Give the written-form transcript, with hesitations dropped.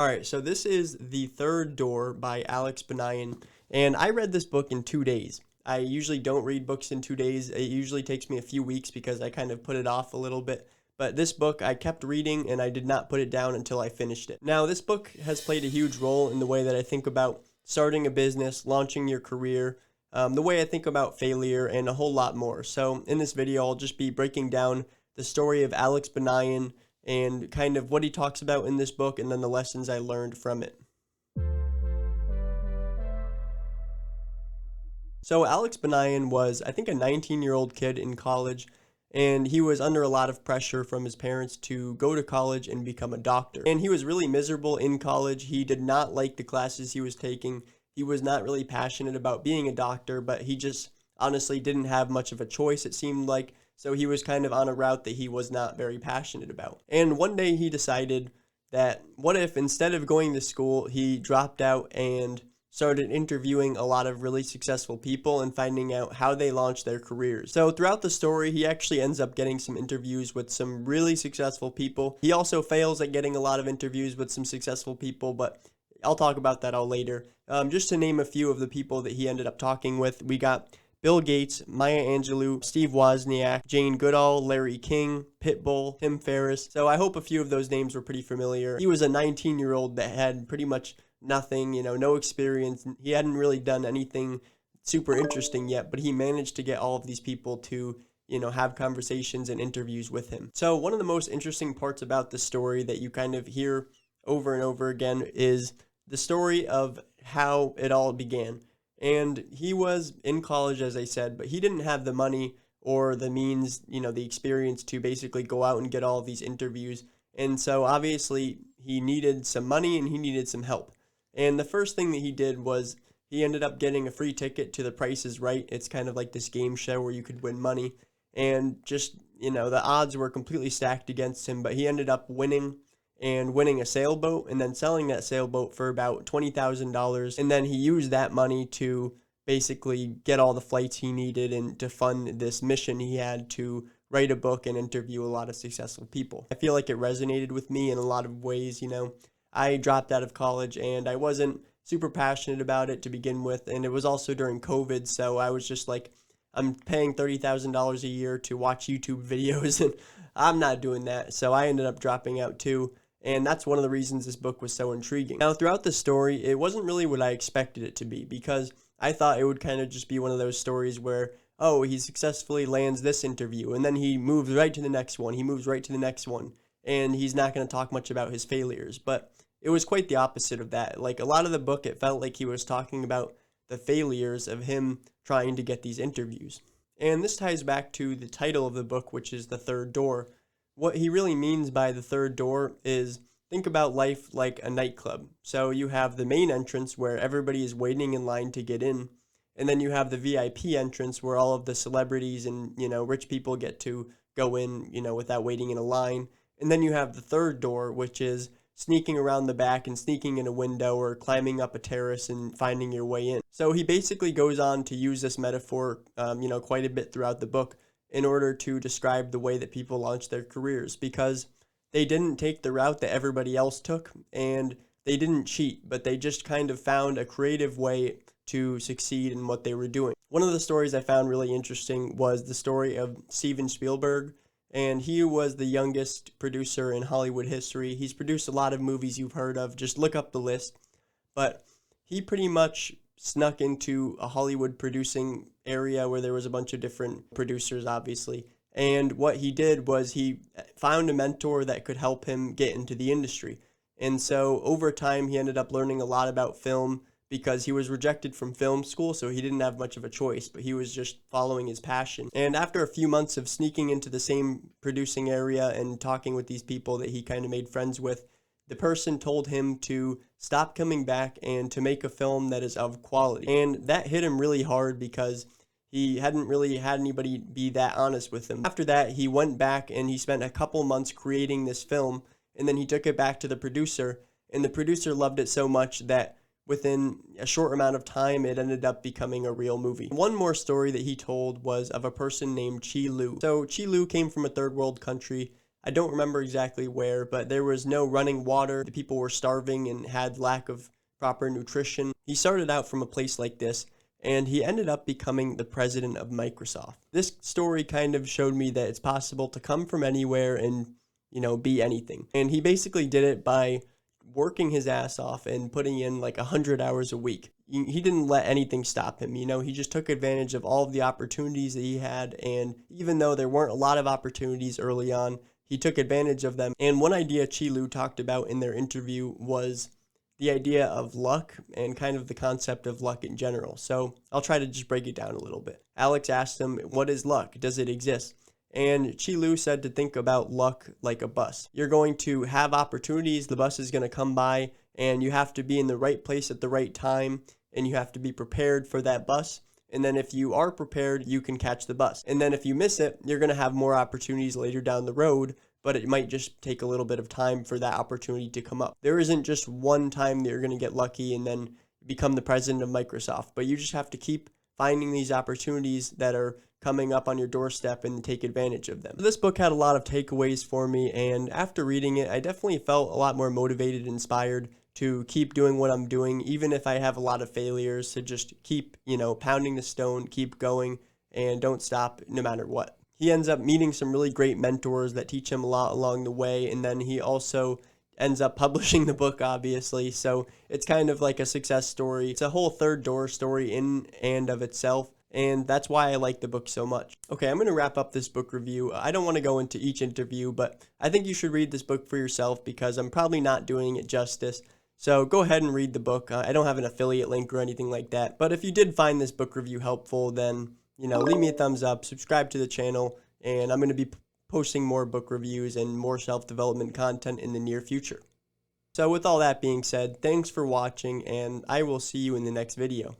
All right, so this is The Third Door by Alex Banayan, and I read this book in 2 days. I usually don't read books in 2 days. It usually takes me a few weeks because I kind of put it off a little bit. But this book I kept reading and I did not put it down until I finished it. Now, this book has played a huge role in the way that I think about starting a business, launching your career, the way I think about failure, and a whole lot more. So, in this video, I'll just be breaking down the story of Alex Banayan and kind of what he talks about in this book and then the lessons I learned from it. So Alex Banayan was, I think, a 19-year-old kid in college, and he was under a lot of pressure from his parents to go to college and become a doctor. And he was really miserable in college. He did not like the classes he was taking. He was not really passionate about being a doctor, but he just honestly didn't have much of a choice, it seemed like. So he was kind of on a route that he was not very passionate about. And one day he decided that what if instead of going to school, he dropped out and started interviewing a lot of really successful people and finding out how they launched their careers. So throughout the story, he actually ends up getting some interviews with some really successful people. He also fails at getting a lot of interviews with some successful people, but I'll talk about that all later. Just to name a few of the people that he ended up talking with, we got Bill Gates, Maya Angelou, Steve Wozniak, Jane Goodall, Larry King, Pitbull, Tim Ferriss. So I hope a few of those names were pretty familiar. He was a 19-year-old that had pretty much nothing, no experience. He hadn't really done anything super interesting yet, but he managed to get all of these people to, have conversations and interviews with him. So one of the most interesting parts about the story that you kind of hear over and over again is the story of how it all began. And he was in college, as I said, but he didn't have the money or the means, the experience to basically go out and get all of these interviews. And so obviously he needed some money and he needed some help. And the first thing that he did was he ended up getting a free ticket to The Price is Right. It's kind of like this game show where you could win money. And just, the odds were completely stacked against him, but he ended up winning a sailboat and then selling that sailboat for about $20,000. And then he used that money to basically get all the flights he needed and to fund this mission he had to write a book and interview a lot of successful people. I feel like it resonated with me in a lot of ways. I dropped out of college and I wasn't super passionate about it to begin with. And it was also during COVID. So I was just like, I'm paying $30,000 a year to watch YouTube videos and I'm not doing that. So I ended up dropping out too. And that's one of the reasons this book was so intriguing. Now, throughout the story, it wasn't really what I expected it to be because I thought it would kind of just be one of those stories where, oh, he successfully lands this interview and then he moves right to the next one. He moves right to the next one. And he's not going to talk much about his failures. But it was quite the opposite of that. Like a lot of the book, it felt like he was talking about the failures of him trying to get these interviews. And this ties back to the title of the book, which is The Third Door. What he really means by the third door is think about life like a nightclub. So you have the main entrance where everybody is waiting in line to get in. And then you have the VIP entrance where all of the celebrities and, rich people get to go in, without waiting in a line. And then you have the third door, which is sneaking around the back and sneaking in a window or climbing up a terrace and finding your way in. So he basically goes on to use this metaphor, quite a bit throughout the book in order to describe the way that people launch their careers because they didn't take the route that everybody else took and they didn't cheat, but they just kind of found a creative way to succeed in what they were doing. One of the stories I found really interesting was the story of Steven Spielberg, and he was the youngest producer in Hollywood history. He's produced a lot of movies you've heard of, just look up the list, but he pretty much snuck into a Hollywood producing area where there was a bunch of different producers, obviously. And what he did was he found a mentor that could help him get into the industry. And so over time, he ended up learning a lot about film because he was rejected from film school, so he didn't have much of a choice, but he was just following his passion. And after a few months of sneaking into the same producing area and talking with these people that he kind of made friends with, the person told him to stop coming back and to make a film that is of quality. And that hit him really hard because he hadn't really had anybody be that honest with him. After that, he went back and he spent a couple months creating this film, and then he took it back to the producer, and the producer loved it so much that within a short amount of time, it ended up becoming a real movie. One more story that he told was of a person named Chi Lu. So Chi Lu came from a third world country. I don't remember exactly where, but there was no running water. The people were starving and had lack of proper nutrition. He started out from a place like this, and he ended up becoming the president of Microsoft. This story kind of showed me that it's possible to come from anywhere and, be anything. And he basically did it by working his ass off and putting in like 100 hours a week. He didn't let anything stop him. He just took advantage of all of the opportunities that he had. And even though there weren't a lot of opportunities early on, he took advantage of them. And one idea Chi Lu talked about in their interview was the idea of luck and kind of the concept of luck in general. So I'll try to just break it down a little bit. Alex asked him, what is luck? Does it exist? And Chi Lu said to think about luck like a bus. You're going to have opportunities, the bus is going to come by, and you have to be in the right place at the right time, and you have to be prepared for that bus. And then if you are prepared, you can catch the bus. And then if you miss it, you're going to have more opportunities later down the road, but it might just take a little bit of time for that opportunity to come up. There isn't just one time that you're going to get lucky and then become the president of Microsoft, but you just have to keep finding these opportunities that are coming up on your doorstep and take advantage of them. This book had a lot of takeaways for me, and after reading it, I definitely felt a lot more motivated and inspired to keep doing what I'm doing, even if I have a lot of failures, to just keep, pounding the stone, keep going, and don't stop no matter what. He ends up meeting some really great mentors that teach him a lot along the way, and then he also ends up publishing the book, obviously, so it's kind of like a success story. It's a whole third door story in and of itself, and that's why I like the book so much. Okay, I'm going to wrap up this book review. I don't want to go into each interview, but I think you should read this book for yourself because I'm probably not doing it justice. So go ahead and read the book. I don't have an affiliate link or anything like that, but if you did find this book review helpful, then, leave me a thumbs up, subscribe to the channel, and I'm going to be posting more book reviews and more self-development content in the near future. So with all that being said, thanks for watching, and I will see you in the next video.